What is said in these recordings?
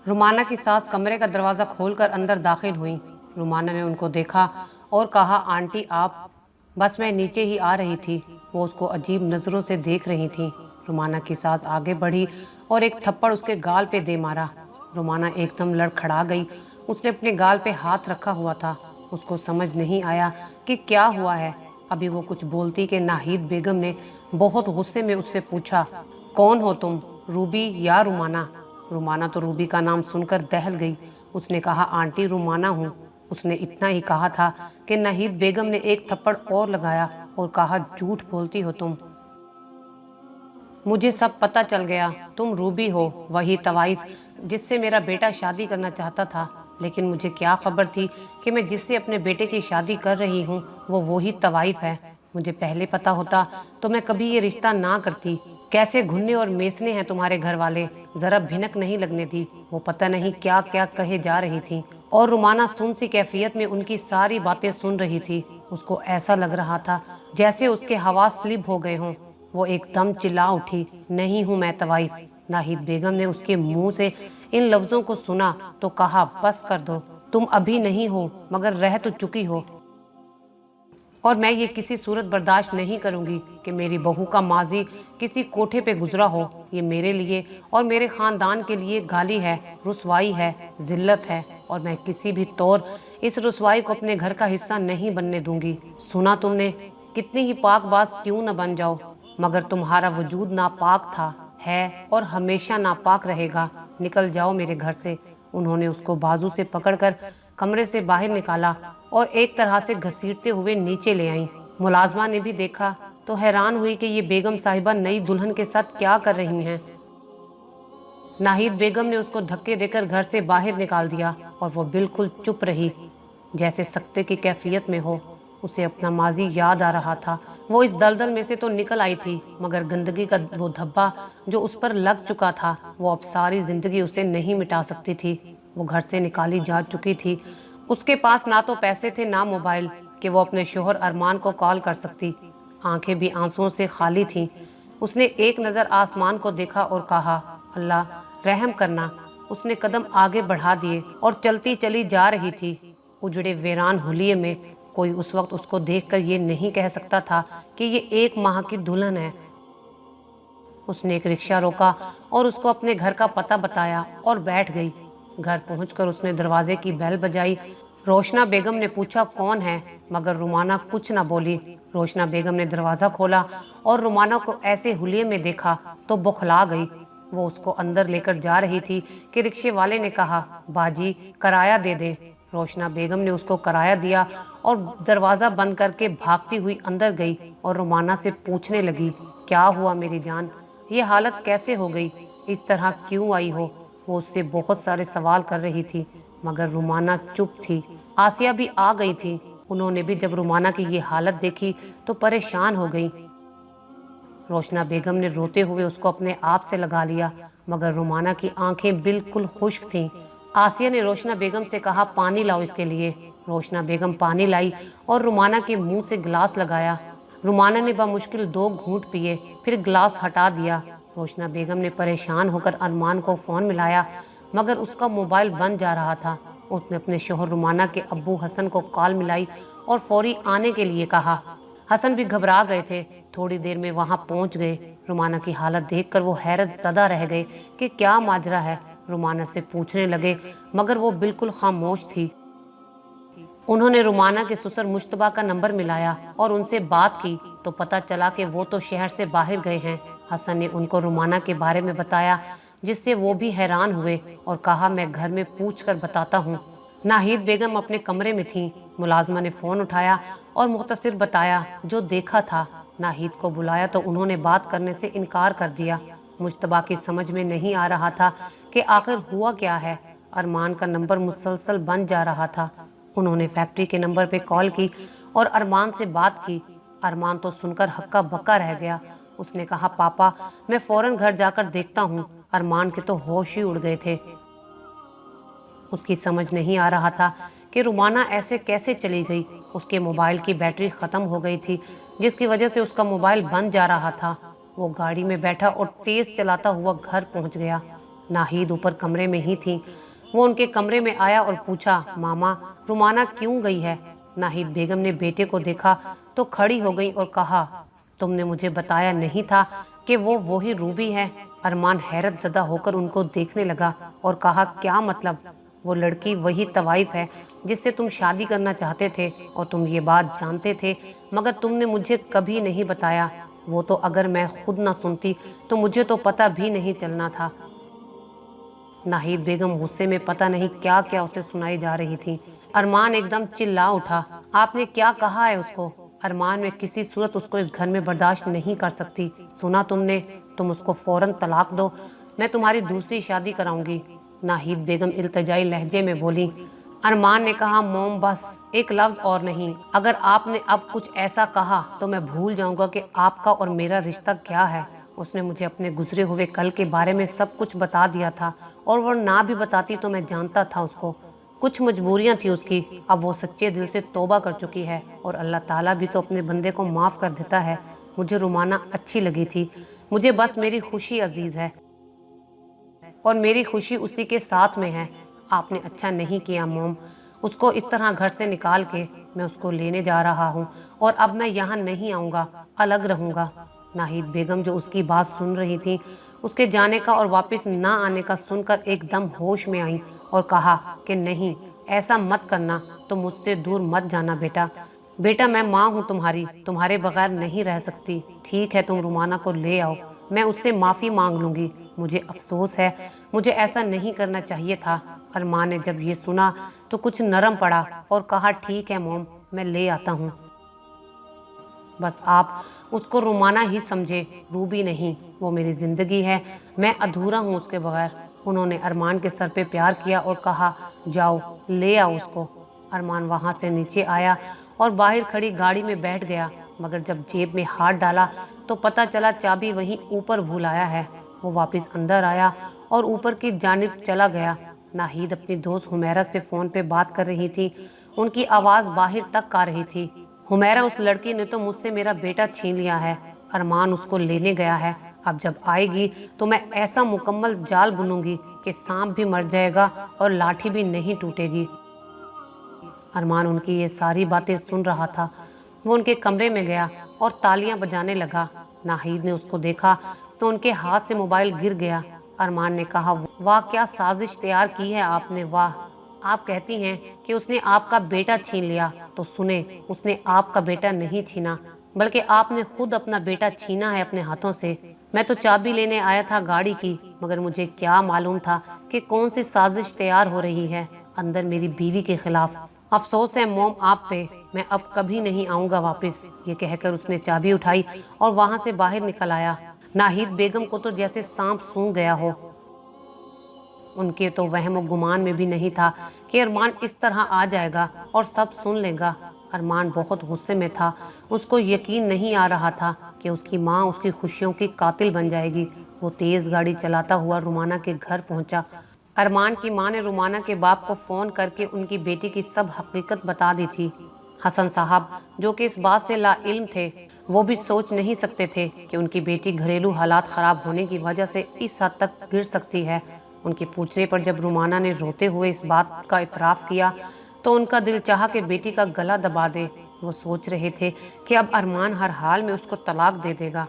रुमाना की सास कमरे का दरवाज़ा खोलकर अंदर दाखिल हुई। रुमाना ने उनको देखा और कहा, आंटी आप? बस मैं नीचे ही आ रही थी। वो उसको अजीब नज़रों से देख रही थी। रुमाना की सास आगे बढ़ी और एक थप्पड़ उसके गाल पे दे मारा। रुमाना एकदम लड़खड़ा गई। उसने अपने गाल पे हाथ रखा हुआ था। उसको समझ नहीं आया कि क्या हुआ है। अभी वो कुछ बोलती कि नाहिद बेगम ने बहुत गुस्से में उससे पूछा, कौन हो तुम, रूबी या रुमाना? रुमाना तो रूबी का नाम सुनकर दहल गई। उसने कहा, आंटी रुमाना हूँ। उसने इतना ही कहा था कि नाहिद बेगम ने एक थप्पड़ और लगाया और कहा, झूठ बोलती हो तुम। मुझे सब पता चल गया। तुम रूबी हो, वही तवाइफ जिससे मेरा बेटा शादी करना चाहता था। लेकिन मुझे क्या खबर थी कि मैं जिससे अपने बेटे की शादी कर रही हूँ वो वही तवाइफ है। मुझे पहले पता होता तो मैं कभी ये रिश्ता ना करती। कैसे घुन्ने और मेसने हैं तुम्हारे घर वाले, जरा भिनक नहीं लगने दी। वो पता नहीं क्या क्या कहे जा रही थी और रुमाना सुन सी कैफियत में उनकी सारी बातें सुन रही थी। उसको ऐसा लग रहा था जैसे उसके हवास स्लिप हो गए हों। वो एकदम चिल्ला उठी, नहीं हूँ मैं तवाइफ। नाहिद बेगम ने उसके मुंह से इन लफ्जों को सुना तो कहा, बस कर दो। तुम अभी नहीं हो मगर रह तो चुकी हो, और मैं ये किसी सूरत बर्दाश्त नहीं करूंगी कि मेरी बहू का माजी किसी कोठे पे गुजरा हो। ये मेरे लिए और मेरे खानदान के लिए गाली है, रुसवाई है, जिल्लत है, और मैं किसी भी तौर इस रुसवाई को अपने घर का हिस्सा नहीं बनने दूंगी। सुना तुमने, कितनी ही पाकबाज क्यों न बन जाओ मगर तुम्हारा वजूद नापाक था, है और हमेशा नापाक रहेगा। निकल जाओ मेरे घर से। उन्होंने उसको बाजू से पकड़कर कमरे से बाहर निकाला और एक तरह से घसीटते हुए नीचे ले आई। मुलाजमा ने भी देखा तो हैरान हुई कि ये बेगम साहिबा नई दुल्हन के साथ क्या कर रही हैं। नाहिद बेगम ने उसको धक्के देकर घर से बाहर निकाल दिया और वो बिल्कुल चुप रही, जैसे सकते की कैफियत में हो। उसे अपना माजी याद आ रहा था। वो इस दलदल में से तो निकल आई थी मगर गंदगी का वो धब्बा जो उस पर लग चुका था वो अब सारी जिंदगी उसे नहीं मिटा सकती थी। वो घर से निकाली जा चुकी थी। उसके पास ना तो पैसे थे ना मोबाइल कि वो अपने शोहर अरमान को कॉल कर सकती। आंखें भी आंसुओं से खाली थीं। उसने एक नज़र आसमान को देखा और कहा, अल्लाह रहम करना। उसने कदम आगे बढ़ा दिए और चलती चली जा रही थी। उजड़े वीरान हुलिये में कोई उस वक्त उसको देखकर ये नहीं कह सकता था कि ये 1 माह की दुल्हन है। उसने एक रिक्शा रोका और उसको अपने घर का पता बताया और बैठ गई। घर पहुंचकर उसने दरवाजे की बेल बजाई। रोशना बेगम ने पूछा, कौन है? मगर रुमाना कुछ ना बोली। रोशना बेगम ने दरवाज़ा खोला और रुमाना को ऐसे हुलिये में देखा तो बौखला गई। वो उसको अंदर लेकर जा रही थी कि रिक्शे वाले ने कहा, बाजी किराया दे दे। रोशना बेगम ने उसको किराया दिया और दरवाज़ा बंद करके भागती हुई अंदर गई और रुमाना से पूछने लगी, क्या हुआ मेरी जान? ये हालत कैसे हो गई? इस तरह क्यों आई हो? वो उससे बहुत सारे सवाल कर रही थी मगर रुमाना चुप थी। आसिया भी आ गई थी। उन्होंने भी जब रुमाना की ये हालत देखी तो परेशान हो गई। रोशना बेगम ने रोते हुए उसको अपने आप से लगा लिया मगर रुमाना की आंखें बिल्कुल खुश्क थीं। आसिया ने रोशना बेगम से कहा, पानी लाओ इसके लिए। रोशना बेगम पानी लाई और रुमाना के मुंह से गिलास लगाया। रुमाना ने बामुश्किल 2 घूंट पिए, फिर गिलास हटा दिया। रोशना बेगम ने परेशान होकर अरमान को फ़ोन मिलाया मगर उसका मोबाइल बंद जा रहा था। उसने अपने शोहर रुमाना के अब्बू हसन को कॉल मिलाई और फौरी आने के लिए कहा। हसन भी घबरा गए थे। थोड़ी देर में वहां पहुंच गए। रुमाना की हालत देखकर वो हैरत ज़दा रह गए कि क्या माजरा है। रुमाना से पूछने लगे मगर वो बिल्कुल खामोश थी। उन्होंने रुमाना के ससुर मुश्तबा का नंबर मिलाया और उनसे बात की तो पता चला कि वो तो शहर से बाहर गए हैं। हसन ने उनको रुमाना के बारे में बताया जिससे वो भी हैरान हुए और कहा, मैं घर में पूछ कर बताता हूँ। नाहिद बेगम अपने कमरे में थीं। मुलाजमा ने फ़ोन उठाया और मुख्तसर बताया जो देखा था। नाहिद को बुलाया तो उन्होंने बात करने से इनकार कर दिया। मुश्तबा की समझ में नहीं आ रहा था कि आखिर हुआ क्या है। अरमान का नंबर मुसलसल बंद जा रहा था। उन्होंने फैक्ट्री के नंबर पे कॉल की और अरमान से बात की। अरमान तो सुनकर हक्का बक्का रह गया। उसने कहा, पापा मैं फ़ौरन घर जाकर देखता हूँ। अरमान के तो होश ही उड़ गए थे। उसकी समझ नहीं आ रहा था कि रुमाना ऐसे कैसे चली गई। उसके मोबाइल की बैटरी ख़त्म हो गई थी जिसकी वजह से उसका मोबाइल बंद जा रहा था। वो गाड़ी में बैठा और तेज़ चलाता हुआ घर पहुंच गया। नाहिद ऊपर कमरे में ही थी। वो उनके कमरे में आया और पूछा, मामा रुमाना क्यों गई है? नाहिद बेगम ने बेटे को देखा तो खड़ी हो गई और कहा, तुमने मुझे बताया नहीं था कि वो वही रूबी है? अरमान हैरत ज़दा होकर उनको देखने लगा और कहा, क्या मतलब? वो लड़की वही तवाइफ है जिससे तुम शादी करना चाहते थे और तुम ये बात जानते थे, मगर तुमने मुझे कभी नहीं बताया। वो तो अगर मैं खुद ना सुनती तो मुझे तो पता भी नहीं चलना था। नाहिद बेगम गुस्से में पता नहीं क्या क्या उसे सुनाई जा रही थी। अरमान एकदम चिल्ला उठा, आपने क्या कहा है उसको? अरमान, मैं किसी सूरत उसको इस घर में बर्दाश्त नहीं कर सकती। सुना तुमने? तुम उसको फौरन तलाक दो, मैं तुम्हारी दूसरी शादी कराऊंगी। नाहिद बेगम इल्तिजाई लहजे में बोली। अरमान ने कहा, मोम बस एक लफ्ज़ और नहीं, अगर आपने अब कुछ ऐसा कहा तो मैं भूल जाऊंगा कि आपका और मेरा रिश्ता क्या है। उसने मुझे अपने गुजरे हुए कल के बारे में सब कुछ बता दिया था और वो ना भी बताती तो मैं जानता था उसको। कुछ मजबूरियां थी उसकी, अब वो सच्चे दिल से तौबा कर चुकी है और अल्लाह ताला भी तो अपने बंदे को माफ़ कर देता है। मुझे रुमाना अच्छी लगी थी, मुझे बस मेरी खुशी अजीज़ है और मेरी खुशी उसी के साथ में है। आपने अच्छा नहीं किया मोम, उसको इस तरह घर से निकाल के। मैं उसको लेने जा रहा हूँ और अब मैं यहाँ नहीं आऊँगा, अलग रहूँगा। नाहिद बेगम जो उसकी बात सुन रही थी, उसके जाने का और वापस ना आने का सुनकर एकदम होश में आई और कहा कि नहीं, ऐसा मत करना, तुम मुझसे दूर मत जाना बेटा। बेटा, मैं माँ हूँ तुम्हारी, तुम्हारे बगैर नहीं रह सकती। ठीक है, तुम रुमाना को ले आओ, मैं उससे माफ़ी मांग लूँगी। मुझे अफसोस है, मुझे ऐसा नहीं करना चाहिए था। अरमान ने जब ये सुना तो कुछ नरम पड़ा और कहा, ठीक है मोम, मैं ले आता हूँ। बस आप उसको रुमाना ही समझे, रूबी नहीं। वो मेरी ज़िंदगी है, मैं अधूरा हूँ उसके बगैर। उन्होंने अरमान के सर पे प्यार किया और कहा, जाओ ले आओ उसको। अरमान वहाँ से नीचे आया और बाहर खड़ी गाड़ी में बैठ गया, मगर जब जेब में हाथ डाला तो पता चला चाबी वहीं ऊपर भूल आया है। वो वापस अंदर आया और ऊपर की जानिब चला गया। नाहिद अपनी दोस्त हुमैरा से फ़ोन पे बात कर रही थी, उनकी आवाज़ बाहर तक आ रही थी। हुमैरा, उस लड़की ने तो मुझसे मेरा बेटा छीन लिया है, अरमान उसको लेने गया है। अब जब आएगी तो मैं ऐसा मुकम्मल जाल बुनूंगी कि सांप भी मर जाएगा और लाठी भी नहीं टूटेगी। अरमान उनकी ये सारी बातें सुन रहा था। वो उनके कमरे में गया और तालियां बजाने लगा। नाहिद ने उसको देखा तो उनके हाथ से मोबाइल गिर गया। अरमान ने कहा, वाह क्या साजिश तैयार की है आपने, वाह। आप कहती हैं कि उसने आपका बेटा छीन लिया, तो सुने, उसने आपका बेटा नहीं छीना, बल्कि आपने खुद अपना बेटा छीना है अपने हाथों से। मैं तो चाबी लेने आया था गाड़ी की, मगर मुझे क्या मालूम था कि कौन सी साजिश तैयार हो रही है अंदर मेरी बीवी के खिलाफ। अफसोस है मोम आप पे, मैं अब कभी नहीं आऊँगा वापस। ये कहकर उसने चाबी उठाई और वहाँ से बाहर निकल आया। नाहिद बेगम को तो जैसे सांप सूंघ गया हो। उनके तो वहम और गुमान में भी नहीं था कि अरमान इस तरह आ जाएगा और सब सुन लेगा। अरमान बहुत गुस्से में था, उसको यकीन नहीं आ रहा था कि उसकी माँ उसकी खुशियों की कातिल बन जाएगी। वो तेज़ गाड़ी चलाता हुआ रुमाना के घर पहुंचा। अरमान की माँ ने रुमाना के बाप को फ़ोन करके उनकी बेटी की सब हकीकत बता दी थी। हसन साहब, जो कि इस बात से लाइल्म थे, वो भी सोच नहीं सकते थे कि उनकी बेटी घरेलू हालात ख़राब होने की वजह से इस हद तक गिर सकती है। उनके पूछने पर जब रुमाना ने रोते हुए इस बात का इतराफ़ किया तो उनका दिल चाहा कि बेटी का गला दबा दे। वो सोच रहे थे कि अब अरमान हर हाल में उसको तलाक दे देगा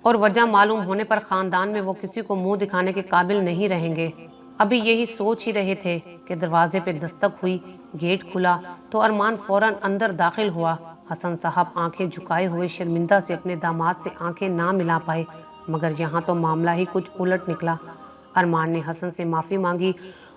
और वजह मालूम होने पर ख़ानदान में वो किसी को मुंह दिखाने के काबिल नहीं रहेंगे। अभी यही सोच ही रहे थे कि दरवाजे पे दस्तक हुई। गेट खुला तो अरमान फ़ौरन अंदर दाखिल हुआ। हसन साहब आंखें झुकाए हुए शर्मिंदा से अपने दामाद से आंखें ना मिला पाए, मगर यहाँ तो मामला ही कुछ उलट निकला। अरमान ने हसन से माफ़ी मांगी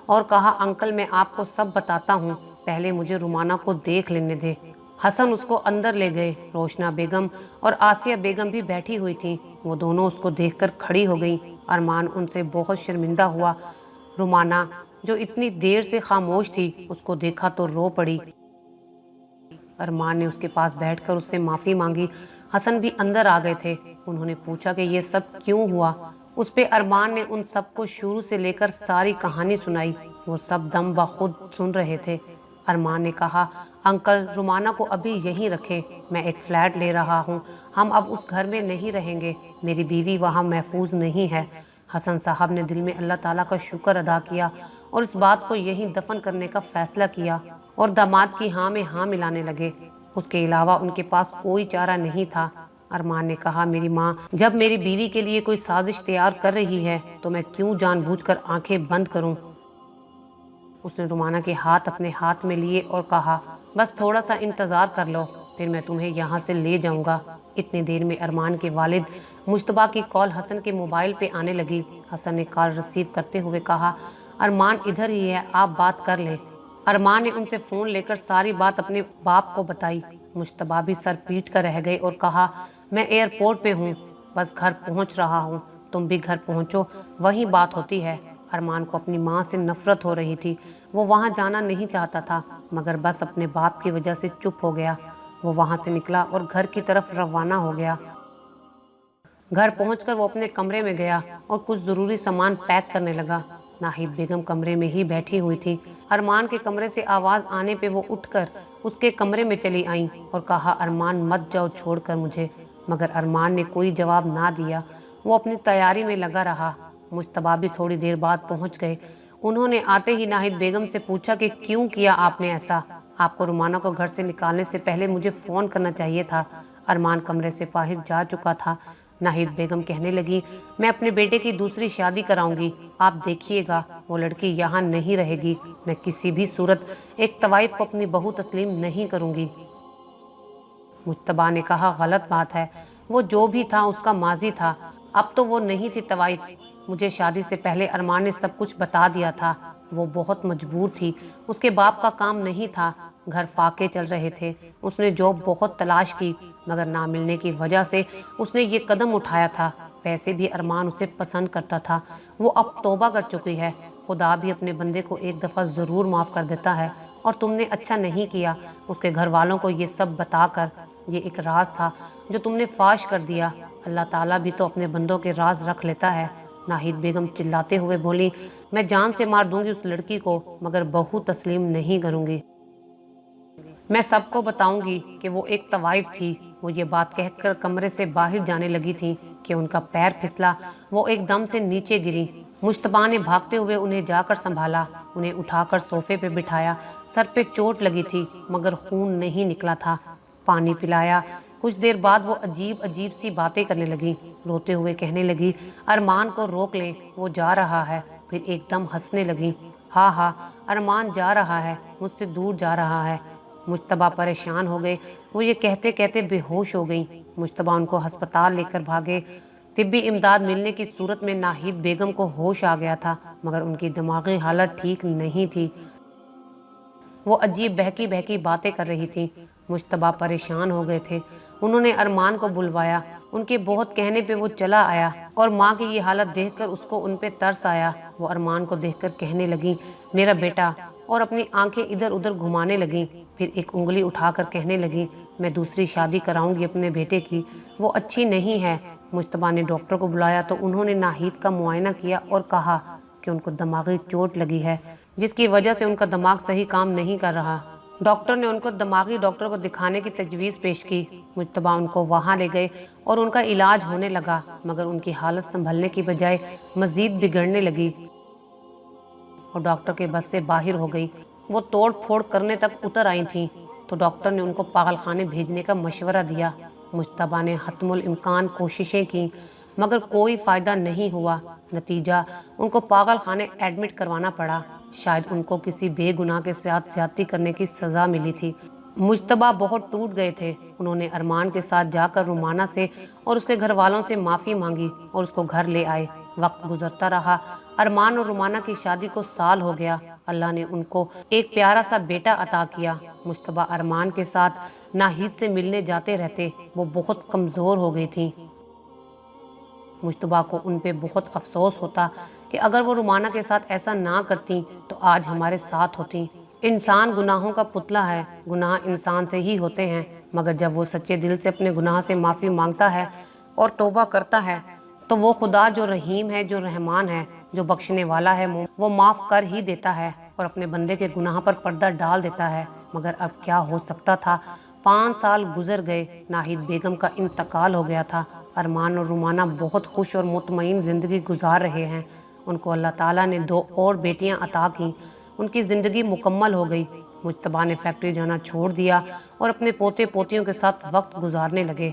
और कहा, अंकल मैं आपको सब बताता हूँ, पहले मुझे रुमाना को देख लेने दे। हसन उसको अंदर ले गए। रोशना बेगम और आसिया बेगम भी बैठी हुई थीं। वो दोनों उसको देखकर खड़ी हो गईं। अरमान उनसे बहुत शर्मिंदा हुआ। रुमाना जो इतनी देर से खामोश थी, उसको देखा तो रो पड़ी। अरमान ने उसके पास बैठकर उससे माफ़ी मांगी। हसन भी अंदर आ गए थे। उन्होंने पूछा कि ये सब क्यों हुआ। उस पे अरमान ने उन सबको शुरू से लेकर सारी कहानी सुनाई। वो सब दम बखुद सुन रहे थे। अरमान ने कहा, अंकल रुमाना को अभी यहीं रखें, मैं एक फ़्लैट ले रहा हूँ, हम अब उस घर में नहीं रहेंगे, मेरी बीवी वहाँ महफूज नहीं है। حسن صاحب نے دل میں اللہ تعالیٰ کا شکر ادا کیا اور اس بات کو یہیں دفن کرنے کا فیصلہ کیا اور داماد کی ہاں میں ہاں ملانے لگے۔ اس کے علاوہ ان کے پاس کوئی چارہ نہیں تھا۔ ارمان نے کہا، میری ماں جب میری بیوی کے لیے کوئی سازش تیار کر رہی ہے تو میں کیوں جان بوجھ کر آنکھیں بند کروں؟ اس نے رومانہ کے ہاتھ اپنے ہاتھ میں لیے اور کہا، بس تھوڑا سا انتظار کر لو، پھر میں تمہیں یہاں سے لے جاؤں گا۔ اتنی دیر میں ارمان کے والد مجتبیٰ کی کال حسن کے موبائل پہ آنے لگی۔ حسن نے کال ریسیو کرتے ہوئے کہا، ارمان ادھر ہی ہے، آپ بات کر لیں۔ ارمان نے ان سے فون لے کر ساری بات اپنے باپ کو بتائی۔ مجتبیٰ بھی سر پیٹ کر رہ گئے اور کہا، میں ایئرپورٹ پہ ہوں، بس گھر پہنچ رہا ہوں، تم بھی گھر پہنچو، وہیں بات ہوتی ہے۔ ارمان کو اپنی ماں سے نفرت ہو رہی تھی۔ وہ وہاں جانا نہیں چاہتا تھا، مگر بس اپنے باپ کی وجہ سے چپ ہو گیا۔ وہ وہاں سے نکلا اور گھر کی طرف روانہ ہو گیا۔ گھر پہنچ کر وہ اپنے کمرے میں گیا اور کچھ ضروری سامان پیک کرنے لگا۔ ناہید بیگم کمرے میں ہی بیٹھی ہوئی تھی۔ ارمان کے کمرے سے آواز آنے پہ وہ اٹھ کر اس کے کمرے میں چلی آئیں اور کہا، ارمان مت جاؤ چھوڑ کر مجھے، مگر ارمان نے کوئی جواب نہ دیا۔ وہ اپنی تیاری میں لگا رہا۔ مجتبیٰ بھی تھوڑی دیر بعد پہنچ گئے۔ انہوں نے آتے ہی ناہید بیگم سے پوچھا کہ کیوں کیا آپ نے ایسا؟ آپ کو رومانہ کو گھر سے نکالنے سے پہلے مجھے فون کرنا چاہیے تھا۔ ارمان کمرے سے باہر جا چکا تھا۔ ناہید بیگم کہنے لگی، میں اپنے بیٹے کی دوسری شادی کراؤں گی، آپ دیکھیے گا، وہ لڑکی یہاں نہیں رہے گی۔ میں کسی بھی صورت ایک طوائف کو اپنی بہو تسلیم نہیں کروں گی۔ مجتبیٰ نے کہا، غلط بات ہے، وہ جو بھی تھا اس کا ماضی تھا، اب تو وہ نہیں تھی طوائف۔ مجھے شادی سے پہلے ارمان نے سب کچھ بتا دیا تھا۔ وہ بہت مجبور تھی، اس کے باپ کا کام نہیں تھا، گھر فاقے چل رہے تھے۔ اس نے جاب بہت تلاش کی، مگر نہ ملنے کی وجہ سے اس نے یہ قدم اٹھایا تھا۔ ویسے بھی ارمان اسے پسند کرتا تھا۔ وہ اب توبہ کر چکی ہے۔ خدا بھی اپنے بندے کو ایک دفعہ ضرور معاف کر دیتا ہے، اور تم نے اچھا نہیں کیا اس کے گھر والوں کو یہ سب بتا کر۔ یہ ایک راز تھا جو تم نے فاش کر دیا۔ اللہ تعالیٰ بھی تو اپنے بندوں کے راز رکھ لیتا ہے۔ ناہید بیگم چلاتے ہوئے بولی، میں جان سے مار دوں گی اس لڑکی کو، مگر بہو تسلیم نہیں کروں گی۔ میں سب کو بتاؤں گی کہ وہ ایک طوائف تھی۔ وہ یہ بات کہہ کر کمرے سے باہر جانے لگی تھی کہ ان کا پیر پھسلا۔ وہ ایک دم سے نیچے گری۔ مجتبیٰ نے بھاگتے ہوئے انہیں جا کر سنبھالا، انہیں اٹھا کر صوفے پہ بٹھایا۔ سر پہ چوٹ لگی تھی، مگر خون نہیں نکلا تھا۔ پانی پلایا۔ کچھ دیر بعد وہ عجیب عجیب سی باتیں کرنے لگی۔ روتے ہوئے کہنے لگی، ارمان کو روک لیں، وہ جا رہا ہے۔ پھر ایک دم ہنسنے لگی، ہاں ہاں، ارمان جا رہا ہے، مجھ سے دور جا رہا ہے۔ مجتبیٰ پریشان ہو گئے۔ وہ یہ کہتے کہتے بے ہوش ہو گئیں۔ مجتبیٰ ان کو ہسپتال لے کر بھاگے۔ طبی امداد ملنے کی صورت میں ناہید بیگم کو ہوش آ گیا تھا، مگر ان کی دماغی حالت ٹھیک نہیں تھی۔ وہ عجیب بہکی بہکی باتیں کر رہی تھی۔ مجتبیٰ پریشان ہو گئے تھے۔ انہوں نے ارمان کو بلوایا۔ ان کے بہت کہنے پہ وہ چلا آیا، اور ماں کی یہ حالت دیکھ کر اس کو ان پہ ترس آیا۔ وہ ارمان کو دیکھ کر کہنے لگی، میرا بیٹا، اور اپنی آنکھیں ادھر ادھر گھمانے لگیں۔ پھر ایک انگلی اٹھا کر کہنے لگی، میں دوسری شادی کراؤں گی اپنے بیٹے کی، وہ اچھی نہیں ہے۔ مجتبیٰ نے ڈاکٹر کو بلایا تو انہوں نے ناہید کا معائنہ کیا اور کہا کہ ان کو دماغی چوٹ لگی ہے، جس کی وجہ سے ان کا دماغ صحیح کام نہیں کر رہا۔ ڈاکٹر نے ان کو دماغی ڈاکٹر کو دکھانے کی تجویز پیش کی۔ مجتبیٰ ان کو وہاں لے گئے اور ان کا علاج ہونے لگا، مگر ان کی حالت سنبھلنے کی بجائے مزید بگڑنے لگی اور ڈاکٹر کے بس سے باہر ہو گئی۔ وہ توڑ پھوڑ کرنے تک اتر آئی تھیں تو ڈاکٹر نے ان کو پاگل خانے بھیجنے کا مشورہ دیا۔ مجتبیٰ نے حتم الامکان کوششیں کیں، مگر کوئی فائدہ نہیں ہوا۔ نتیجہ ان کو پاگل خانے ایڈمٹ کروانا پڑا۔ شاید ان کو کسی بے گناہ کے ساتھ زیادتی کرنے کی سزا ملی تھی۔ مجتبیٰ بہت ٹوٹ گئے تھے۔ انہوں نے ارمان کے ساتھ جا کر رومانہ سے اور اس کے گھر والوں سے معافی مانگی اور اس کو گھر لے آئے۔ وقت گزرتا رہا۔ ارمان اور رومانہ کی شادی کو سال ہو گیا۔ اللہ نے ان کو ایک پیارا سا بیٹا عطا کیا۔ مجتبیٰ ارمان کے ساتھ ناہید سے ملنے جاتے رہتے۔ وہ بہت کمزور ہو گئی تھیں۔ مجتبیٰ کو ان پہ بہت افسوس ہوتا کہ اگر وہ رومانہ کے ساتھ ایسا نہ کرتی تو آج ہمارے ساتھ ہوتی۔ انسان گناہوں کا پتلا ہے، گناہ انسان سے ہی ہوتے ہیں، مگر جب وہ سچے دل سے اپنے گناہ سے معافی مانگتا ہے اور توبہ کرتا ہے تو وہ خدا جو رحیم ہے، جو رحمان ہے، جو بخشنے والا ہے، وہ معاف کر ہی دیتا ہے اور اپنے بندے کے گناہ پر پردہ ڈال دیتا ہے۔ مگر اب کیا ہو سکتا تھا؟ 5 سال گزر گئے۔ ناہید بیگم کا انتقال ہو گیا تھا۔ ارمان اور رومانہ بہت خوش اور مطمئن زندگی گزار رہے ہیں۔ ان کو اللہ تعالیٰ نے 2 اور بیٹیاں عطا کیں۔ ان کی زندگی مکمل ہو گئی۔ مجتبیٰ نے فیکٹری جانا چھوڑ دیا اور اپنے پوتے پوتیوں کے ساتھ وقت گزارنے لگے۔